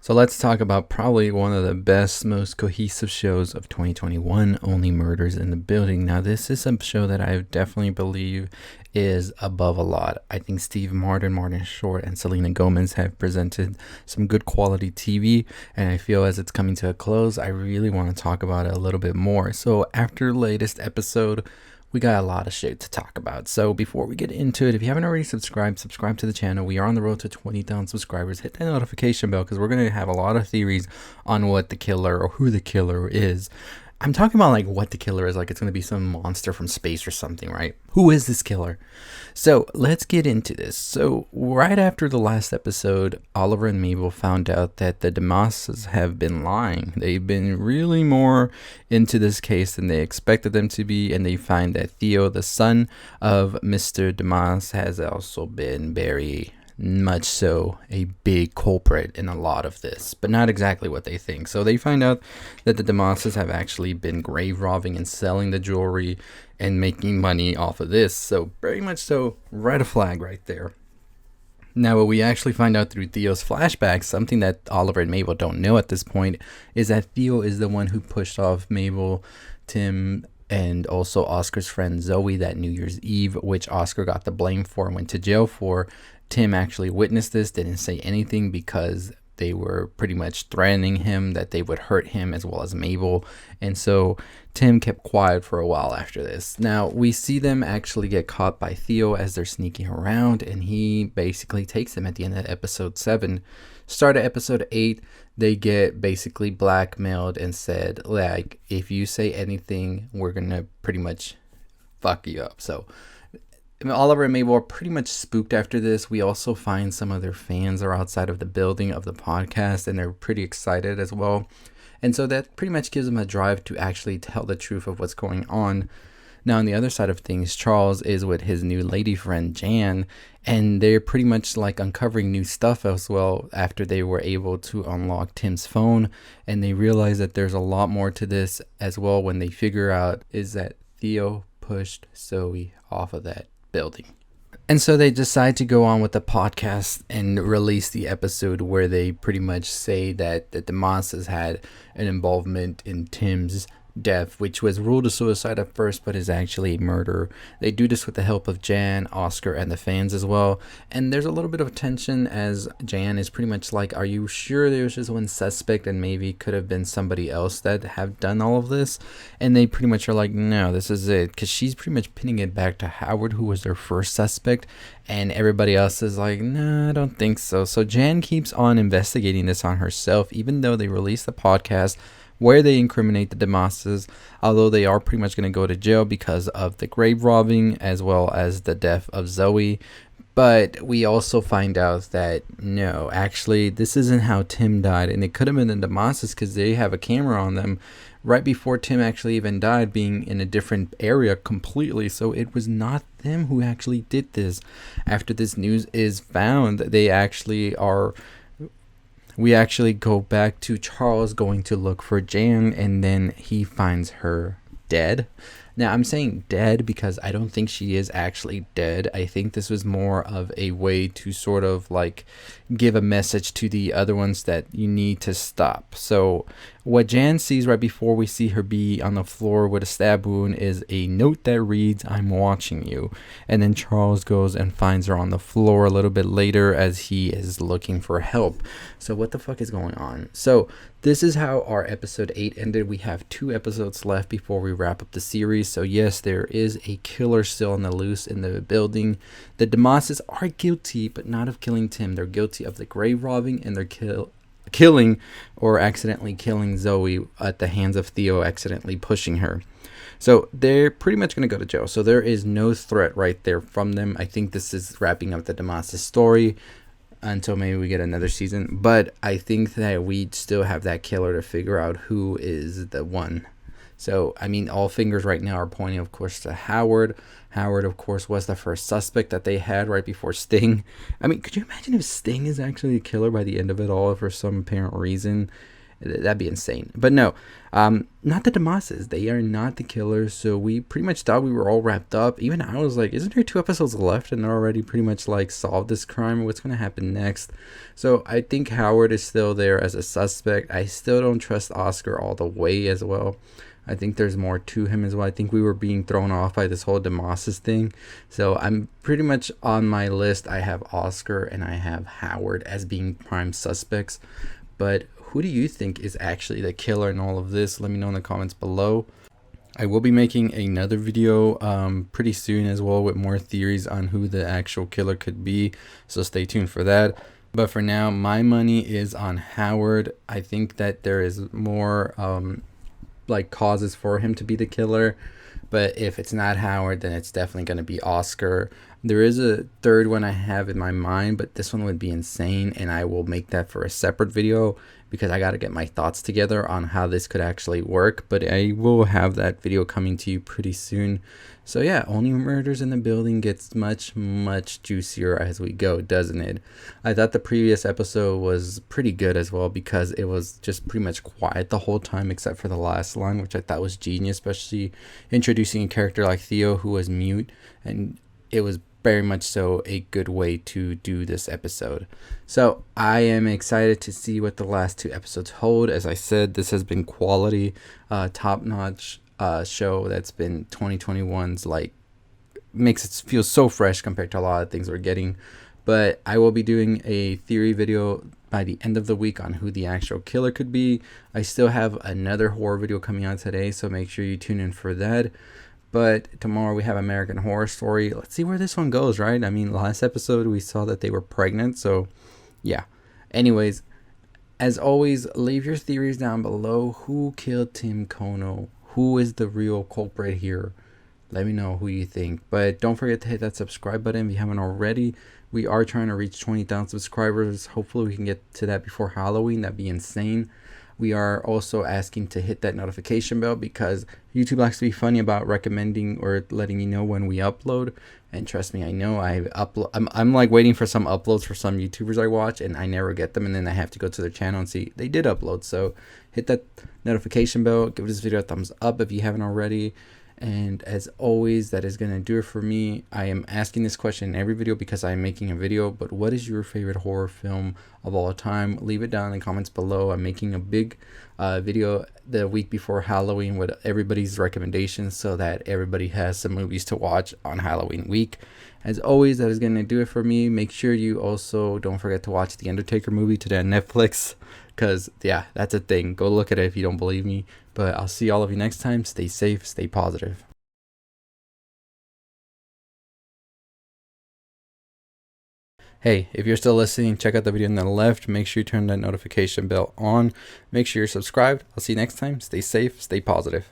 So let's talk about probably one of the best, most cohesive shows of 2021, Only Murders in the Building. Now, this is a show that I definitely believe is above a lot. I think Steve Martin, Martin Short, and Selena Gomez have presented some good quality TV, and I feel as it's coming to a close, I really want to talk about it a little bit more. So after the latest episode, we got a lot of shit to talk about. So before we get into it, if you haven't already subscribed to the channel. We are on the road to 20,000 subscribers. Hit that notification bell because we're going to have a lot of theories on what the killer or who the killer is. I'm talking about like what the killer is, like it's going to be some monster from space or something, right? Who is this killer? So let's get into this. So right after the last episode, Oliver and Mabel found out that the DeMosses have been lying. They've been really more into this case than they expected them to be, and they find that Theo, the son of Mr. DeMoss, has also been very much so a big culprit in a lot of this, but not exactly what they think. So they find out that the DeMosses have actually been grave robbing and selling the jewelry and making money off of this. So very much so, red flag right there. Now, what we actually find out through Theo's flashbacks, something that Oliver and Mabel don't know at this point, is that Theo is the one who pushed off Mabel, Tim, and also Oscar's friend Zoe that New Year's Eve, which Oscar got the blame for and went to jail for. Tim actually witnessed this, didn't say anything because they were pretty much threatening him that they would hurt him as well as Mabel. And so Tim kept quiet for a while after this. Now, we see them actually get caught by Theo as they're sneaking around, and he basically takes them at the end of episode 7. Start of episode 8, they get basically blackmailed and said, like, if you say anything, we're going to pretty much fuck you up. So Oliver and Mabel are pretty much spooked after this. We also find some of their fans are outside of the building of the podcast, and they're pretty excited as well. And so that pretty much gives them a drive to actually tell the truth of what's going on. Now, on the other side of things, Charles is with his new lady friend, Jan, and they're pretty much like uncovering new stuff as well after they were able to unlock Tim's phone. And they realize that there's a lot more to this as well when they figure out is that Theo pushed Zoe off of that building. And so they decide to go on with the podcast and release the episode where they pretty much say that the DeMosses had an involvement in Tim's death, which was ruled a suicide at first, but is actually a murder. They do this with the help of Jan, Oscar, and the fans as well. And there's a little bit of tension as Jan is pretty much like, are you sure there was just one suspect and maybe could have been somebody else that have done all of this? And they pretty much are like, no, this is it. Because she's pretty much pinning it back to Howard, who was their first suspect. And everybody else is like, no, I don't think so. So Jan keeps on investigating this on herself, even though they released the podcast where they incriminate the DeMosses, although they are pretty much going to go to jail because of the grave robbing as well as the death of Zoe. But we also find out that, no, actually, this isn't how Tim died. And it could have been the DeMosses because they have a camera on them right before Tim actually even died, being in a different area completely. So it was not them who actually did this. After this news is found, we actually go back to Charles going to look for Jan, and then he finds her dead. Now, I'm saying dead because I don't think she is actually dead. I think this was more of a way to sort of like give a message to the other ones that you need to stop. So what Jan sees right before we see her be on the floor with a stab wound is a note that reads, "I'm watching you." And then Charles goes and finds her on the floor a little bit later as he is looking for help. So what the fuck is going on? So this is how our episode 8 ended. We have 2 episodes left before we wrap up the series. So yes, there is a killer still on the loose in the building. The DeMosses are guilty, but not of killing Tim. They're guilty of the grave robbing, and they're killing or accidentally killing Zoe at the hands of Theo accidentally pushing her. So they're pretty much going to go to jail. So there is no threat right there from them. I think this is wrapping up the DeMosses story until maybe we get another season. But I think that we still have that killer to figure out who is the one. So, I mean, all fingers right now are pointing, of course, to Howard. Howard, of course, was the first suspect that they had right before Sting. I mean, could you imagine if Sting is actually a killer by the end of it all for some apparent reason? That'd be insane. But no, not the Damases. They are not the killers. So we pretty much thought we were all wrapped up. Even I was like, isn't there 2 episodes left and they're already pretty much like solved this crime? What's going to happen next? So I think Howard is still there as a suspect. I still don't trust Oscar all the way as well. I think there's more to him as well. I think we were being thrown off by this whole Damasus thing. So I'm pretty much on my list. I have Oscar and I have Howard as being prime suspects. But who do you think is actually the killer in all of this? Let me know in the comments below. I will be making another video pretty soon as well with more theories on who the actual killer could be. So stay tuned for that. But for now, my money is on Howard. I think that there is more like causes for him to be the killer, but if it's not Howard, then it's definitely going to be Oscar. There is a third one I have in my mind, but this one would be insane, and I will make that for a separate video because I got to get my thoughts together on how this could actually work. But I will have that video coming to you pretty soon. So yeah, Only Murders in the Building gets much juicier as we go, doesn't it? I thought the previous episode was pretty good as well because it was just pretty much quiet the whole time except for the last line, which I thought was genius, especially introducing a character like Theo who was mute, and it was very much so a good way to do this episode. So I am excited to see what the last 2 episodes hold. As I said, this has been quality, top-notch show that's been 2021's, like, makes it feel so fresh compared to a lot of things we're getting. But I will be doing a theory video by the end of the week on who the actual killer could be. I still have another horror video coming out today, so make sure you tune in for that. But tomorrow we have American Horror Story. Let's see where this one goes, right? I mean, last episode we saw that they were pregnant, so yeah. Anyways, as always, leave your theories down below. Who killed Tim Kono? Who is the real culprit here? Let me know who you think. But don't forget to hit that subscribe button if you haven't already. We are trying to reach 20,000 subscribers. Hopefully we can get to that before Halloween. That'd be insane. We are also asking to hit that notification bell because YouTube likes to be funny about recommending or letting you know when we upload. And trust me, I know I'm like waiting for some uploads for some YouTubers I watch, and I never get them, and then I have to go to their channel and see they did upload. So hit that notification bell. Give this video a thumbs up if you haven't already. And as always, that is going to do it for me. I am asking this question in every video because I'm making a video, but what is your favorite horror film of all time? Leave it down in the comments below. I'm making a big video the week before Halloween with everybody's recommendations so that everybody has some movies to watch on Halloween week. As always, that is going to do it for me. Make sure you also don't forget to watch the Undertaker movie today on Netflix because, yeah, that's a thing. Go look at it if you don't believe me. But I'll see all of you next time. Stay safe, stay positive. Hey, if you're still listening, check out the video on the left. Make sure you turn that notification bell on. Make sure you're subscribed. I'll see you next time. Stay safe, stay positive.